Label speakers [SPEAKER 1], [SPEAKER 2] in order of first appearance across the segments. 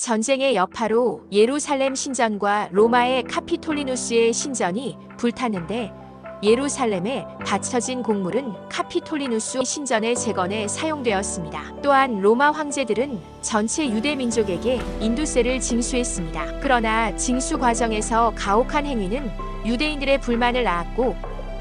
[SPEAKER 1] 전쟁의 여파로 예루살렘 신전과 로마의 카피톨리누스의 신전이 불탔는데 예루살렘에 바쳐진 곡물은 카피톨리누스 신전의 재건에 사용되었습니다. 또한 로마 황제들은 전체 유대 민족에게 인두세를 징수했습니다. 그러나 징수 과정에서 가혹한 행위는 유대인들의 불만을 낳았고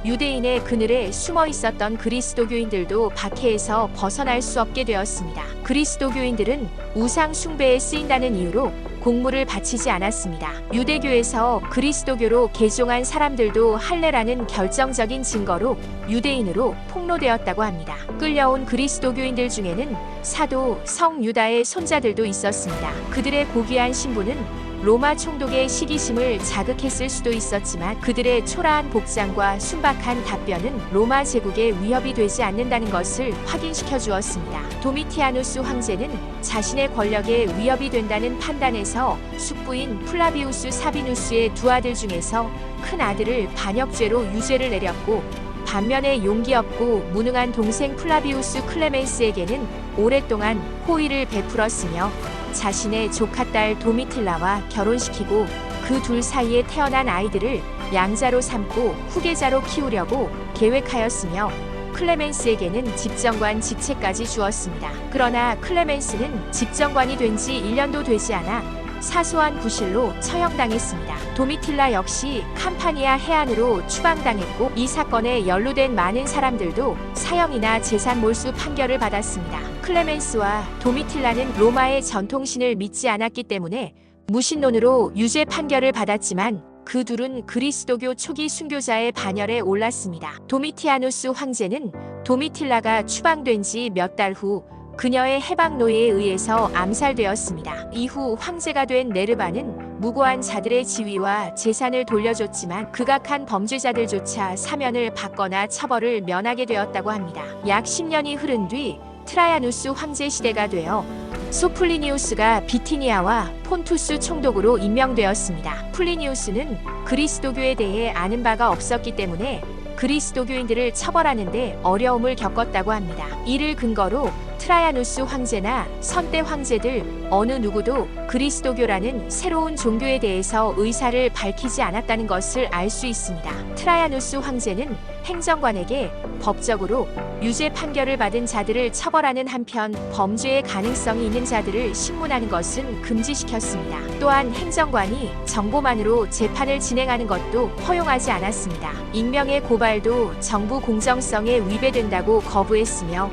[SPEAKER 1] 유대인의 그늘에 숨어 있었던 그리스도교인들도 박해에서 벗어날 수 없게 되었습니다. 그리스도교인들은 우상 숭배에 쓰인다는 이유로 곡물을 바치지 않았습니다. 유대교에서 그리스도교로 개종한 사람들도 할례라는 결정적인 증거로 유대인으로 폭로되었다고 합니다. 끌려온 그리스도교인들 중에는 사도 성유다의 손자들도 있었습니다. 그들의 고귀한 신분은 로마 총독의 시기심을 자극했을 수도 있었지만 그들의 초라한 복장과 순박한 답변은 로마 제국에 위협이 되지 않는다는 것을 확인시켜 주었습니다. 도미티아누스 황제는 자신의 권력에 위협이 된다는 판단에서 숙부인 플라비우스 사비누스의 두 아들 중에서 큰 아들을 반역죄로 유죄를 내렸고 반면에 용기 없고 무능한 동생 플라비우스 클레멘스에게는 오랫동안 호의를 베풀었으며 자신의 조카딸 도미틸라와 결혼시키고 그 둘 사이에 태어난 아이들을 양자로 삼고 후계자로 키우려고 계획하였으며 클레멘스에게는 집정관 직책까지 주었습니다. 그러나 클레멘스는 집정관이 된 지 1년도 되지 않아 사소한 부실로 처형당했습니다. 도미틸라 역시 캄파니아 해안으로 추방당했고 이 사건에 연루된 많은 사람들도 사형이나 재산 몰수 판결을 받았습니다. 클레멘스와 도미틸라는 로마의 전통신을 믿지 않았기 때문에 무신론으로 유죄 판결을 받았지만 그 둘은 그리스도교 초기 순교자의 반열에 올랐습니다. 도미티아누스 황제는 도미틸라가 추방된 지 몇 달 후 그녀의 해방 노예에 의해서 암살되었습니다. 이후 황제가 된 네르바는 무고한 자들의 지위와 재산을 돌려줬지만 극악한 범죄자들조차 사면을 받거나 처벌을 면하게 되었다고 합니다. 약 10년이 흐른 뒤 트라야누스 황제 시대가 되어 소플리니우스가 비티니아와 폰투스 총독으로 임명되었습니다. 플리니우스는 그리스도교에 대해 아는 바가 없었기 때문에 그리스도교인들을 처벌하는데 어려움을 겪었다고 합니다. 이를 근거로 트라야누스 황제나 선대 황제들 어느 누구도 그리스도교라는 새로운 종교에 대해서 의사를 밝히지 않았다는 것을 알 수 있습니다. 트라야누스 황제는 행정관에게 법적으로 유죄 판결을 받은 자들을 처벌하는 한편 범죄의 가능성이 있는 자들을 신문하는 것은 금지시켰습니다. 또한 행정관이 정보만으로 재판을 진행하는 것도 허용하지 않았습니다. 익명의 고발도 정부 공정성에 위배된다고 거부했으며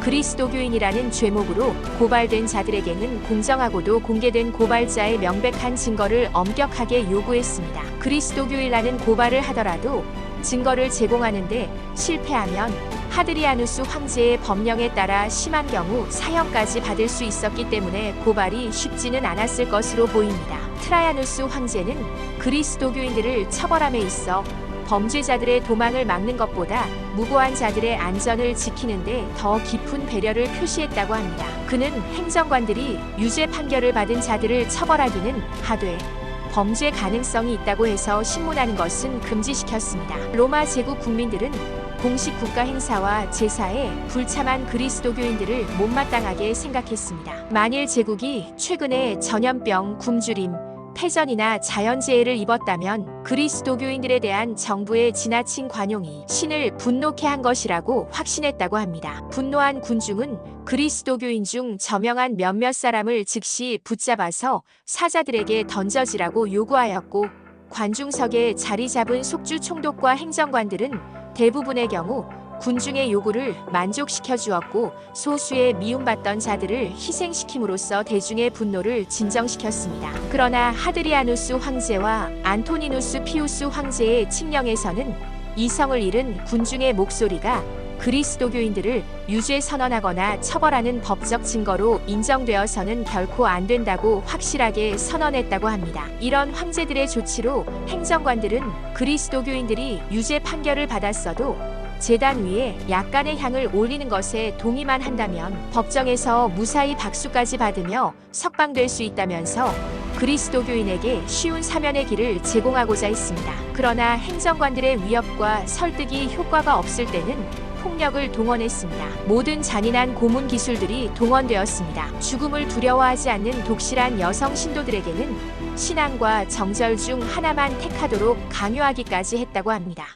[SPEAKER 1] 그리스도교인이라는 죄목으로 고발된 자들에게는 공정하고도 공개된 고발자의 명백한 증거를 엄격하게 요구했습니다. 그리스도교인이라는 고발을 하더라도 증거를 제공하는데 실패하면 하드리아누스 황제의 법령에 따라 심한 경우 사형까지 받을 수 있었기 때문에 고발이 쉽지는 않았을 것으로 보입니다. 트라야누스 황제는 그리스도교인들을 처벌함에 있어 범죄자들의 도망을 막는 것보다 무고한 자들의 안전을 지키는데 더 깊은 배려를 표시했다고 합니다. 그는 행정관들이 유죄 판결을 받은 자들을 처벌하기는 하되 범죄 가능성이 있다고 해서 신문하는 것은 금지시켰습니다. 로마 제국 국민들은 공식 국가 행사와 제사에 불참한 그리스도교인들을 못마땅하게 생각했습니다. 만일 제국이 최근에 전염병, 굶주림, 패전이나 자연재해를 입었다면 그리스도교인들에 대한 정부의 지나친 관용이 신을 분노케 한 것이라고 확신했다고 합니다. 분노한 군중은 그리스도교인 중 저명한 몇몇 사람을 즉시 붙잡아서 사자들에게 던져지라고 요구하였고 관중석에 자리 잡은 속주 총독과 행정관들은 대부분의 경우 군중의 요구를 만족시켜 주었고 소수의 미움받던 자들을 희생시킴으로써 대중의 분노를 진정시켰습니다. 그러나 하드리아누스 황제와 안토니누스 피우스 황제의 칙령에서는 이성을 잃은 군중의 목소리가 그리스도교인들을 유죄 선언하거나 처벌하는 법적 증거로 인정되어서는 결코 안 된다고 확실하게 선언했다고 합니다. 이런 황제들의 조치로 행정관들은 그리스도교인들이 유죄 판결을 받았어도 제단 위에 약간의 향을 올리는 것에 동의만 한다면 법정에서 무사히 박수까지 받으며 석방될 수 있다면서 그리스도교인에게 쉬운 사면의 길을 제공하고자 했습니다. 그러나 행정관들의 위협과 설득이 효과가 없을 때는 폭력을 동원했습니다. 모든 잔인한 고문 기술들이 동원되었습니다. 죽음을 두려워하지 않는 독실한 여성 신도들에게는 신앙과 정절 중 하나만 택하도록 강요하기까지 했다고 합니다.